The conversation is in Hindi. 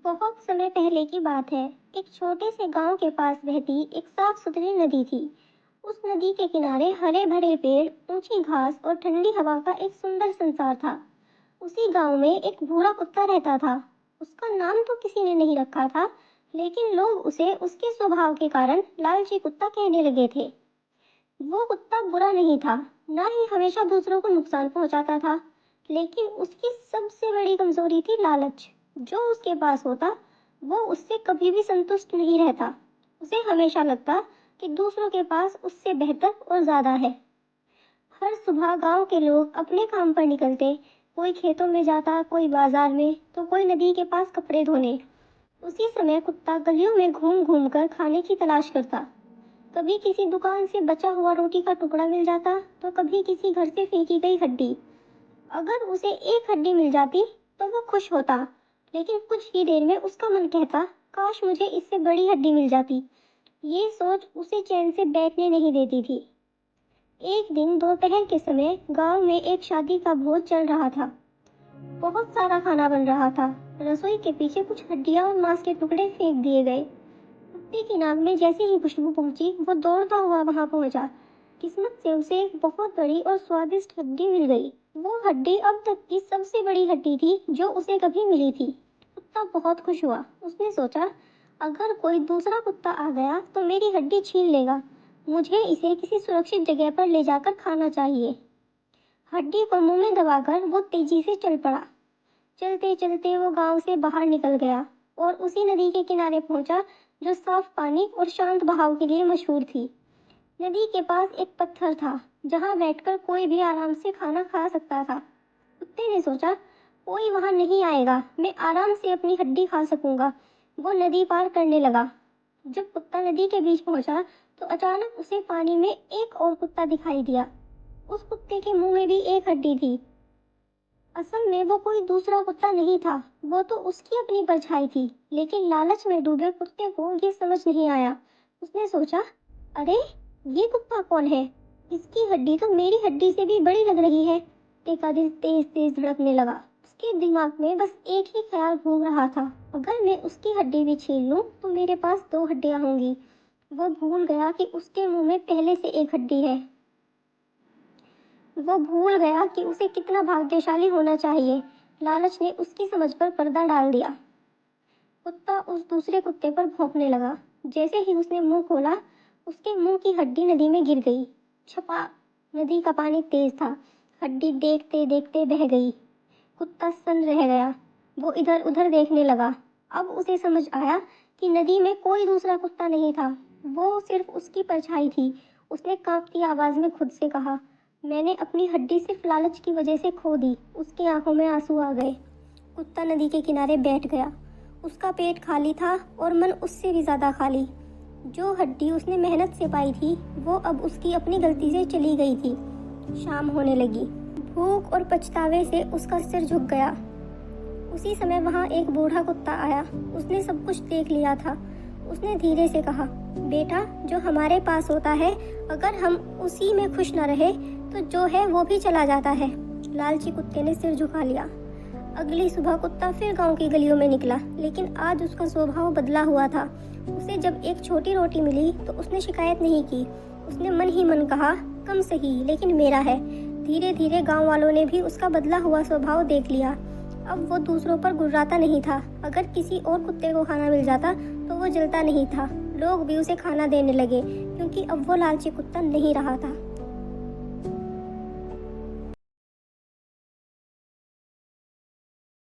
बहुत समय पहले की बात है। एक छोटे से गांव के पास बहती एक साफ सुथरी नदी थी। उस नदी के किनारे हरे भरे पेड़, ऊंची घास और ठंडी हवा का एक सुंदर संसार था। उसी गांव में एक बूढ़ा कुत्ता रहता था। उसका नाम तो किसी ने नहीं रखा था, लेकिन लोग उसे उसके स्वभाव के कारण लालची कुत्ता कहने लगे थे। वो कुत्ता बुरा नहीं था, ना ही हमेशा दूसरों को नुकसान पहुंचाता था, लेकिन उसकी सबसे बड़ी कमजोरी थी लालच। जो उसके पास होता, वो उससे कभी भी संतुष्ट नहीं रहता। उसे हमेशा लगता कि दूसरों के पास उससे बेहतर और ज्यादा है। हर सुबह गांव के लोग अपने काम पर निकलते। कोई खेतों में जाता, कोई बाजार में, तो कोई नदी के पास कपड़े धोने। उसी समय कुत्ता गलियों में घूम घूम कर खाने की तलाश करता। कभी किसी दुकान से बचा हुआ रोटी का टुकड़ा मिल जाता, तो कभी किसी घर से फेंकी गई हड्डी। अगर उसे एक हड्डी मिल जाती तो वो खुश होता, लेकिन कुछ ही देर में उसका मन कहता, काश मुझे इससे बड़ी हड्डी मिल जाती। ये सोच उसे चैन से बैठने नहीं देती थी। एक दिन दोपहर के समय गांव में एक शादी का भोज चल रहा था। बहुत सारा खाना बन रहा था। रसोई के पीछे कुछ हड्डियां और मांस के टुकड़े फेंक दिए गए। कुत्ते की नाक में जैसे ही खुशबू पहुंची, वो दौड़ता हुआ वहां पहुंचा। किस्मत से उसे एक बहुत बड़ी और स्वादिष्ट हड्डी मिल गई। वो हड्डी अब तक की सबसे बड़ी हड्डी थी जो उसे कभी मिली थी। कुत्ता बहुत खुश हुआ। उसने सोचा, अगर कोई दूसरा कुत्ता आ गया तो मेरी हड्डी छीन लेगा। मुझे इसे किसी सुरक्षित जगह पर ले जाकर खाना चाहिए। हड्डी को मुंह में दबाकर वो तेजी से चल पड़ा। चलते चलते वो गांव से बाहर निकल गया और उसी नदी के किनारे पहुंचा जो साफ पानी और शांत बहाव के लिए मशहूर थी। नदी के पास एक पत्थर था जहां बैठकर कोई भी आराम से खाना खा सकता था। कुत्ते ने सोचा, कोई वहां नहीं आएगा, मैं आराम से अपनी हड्डी खा सकूंगा। वो नदी पार करने लगा। जब कुत्ता नदी के बीच पहुंचा तो अचानक उसे पानी में एक और कुत्ता दिखाई दिया। उस कुत्ते के मुंह में भी एक हड्डी थी। असल में वो कोई दूसरा कुत्ता नहीं था, वो तो उसकी अपनी परछाई थी। लेकिन लालच में डूबे कुत्ते को ये समझ नहीं आया। उसने सोचा, अरे ये कुत्ता कौन है? इसकी हड्डी तो मेरी हड्डी से भी बड़ी लग रही है। कुत्ते का दिल तेज तेज धड़कने लगा। उसके दिमाग में बस एक ही ख्याल घूम रहा था, अगर मैं उसकी हड्डी भी छीन लूं तो मेरे पास दो हड्डियां होंगी। वो भूल गया कि उसके मुंह में पहले से एक हड्डी है। वो भूल गया कि उसे कितना भाग्यशाली होना चाहिए। लालच ने उसकी समझ पर पर्दा डाल दिया। कुत्ता उस दूसरे कुत्ते पर भौंकने लगा। जैसे ही उसने मुंह खोला, उसके मुंह की हड्डी नदी में गिर गई। छपाक! नदी का पानी तेज था। हड्डी देखते देखते बह गई। कुत्ता सन्न रह गया। वो इधर उधर देखने लगा। अब उसे समझ आया कि नदी में कोई दूसरा कुत्ता नहीं था, वो सिर्फ उसकी परछाई थी। उसने कांपती आवाज में खुद से कहा, मैंने अपनी हड्डी सिर्फ लालच की वजह से खो दी। उसकी आंखों में आंसू आ गए। कुत्ता नदी के किनारे बैठ गया। उसका पेट खाली था और मन उससे भी ज्यादा खाली। जो हड्डी उसने मेहनत से पाई थी, वो अब उसकी अपनी गलती से चली गई थी। शाम होने लगी। भूख और पछतावे से उसका सिर झुक गया। उसी समय वहां एक बूढ़ा कुत्ता आया। उसने सब कुछ देख लिया था। उसने धीरे से कहा, बेटा, जो हमारे पास होता है, अगर हम उसी में खुश न रहे तो जो है वो भी चला जाता है। लालची कुत्ते ने सिर झुका लिया। अगली सुबह कुत्ता फिर गांव की गलियों में निकला, लेकिन आज उसका स्वभाव बदला हुआ था। उसे जब एक छोटी रोटी मिली तो उसने शिकायत नहीं की। उसने मन ही मन कहा, कम सही, लेकिन मेरा है। धीरे धीरे गांव वालों ने भी उसका बदला हुआ स्वभाव देख लिया। अब वो दूसरों पर गुर्राता नहीं था। अगर किसी और कुत्ते को खाना मिल जाता तो वो जलता नहीं था। लोग भी उसे खाना देने लगे, क्योंकि अब वो लालची कुत्ता नहीं रहा था।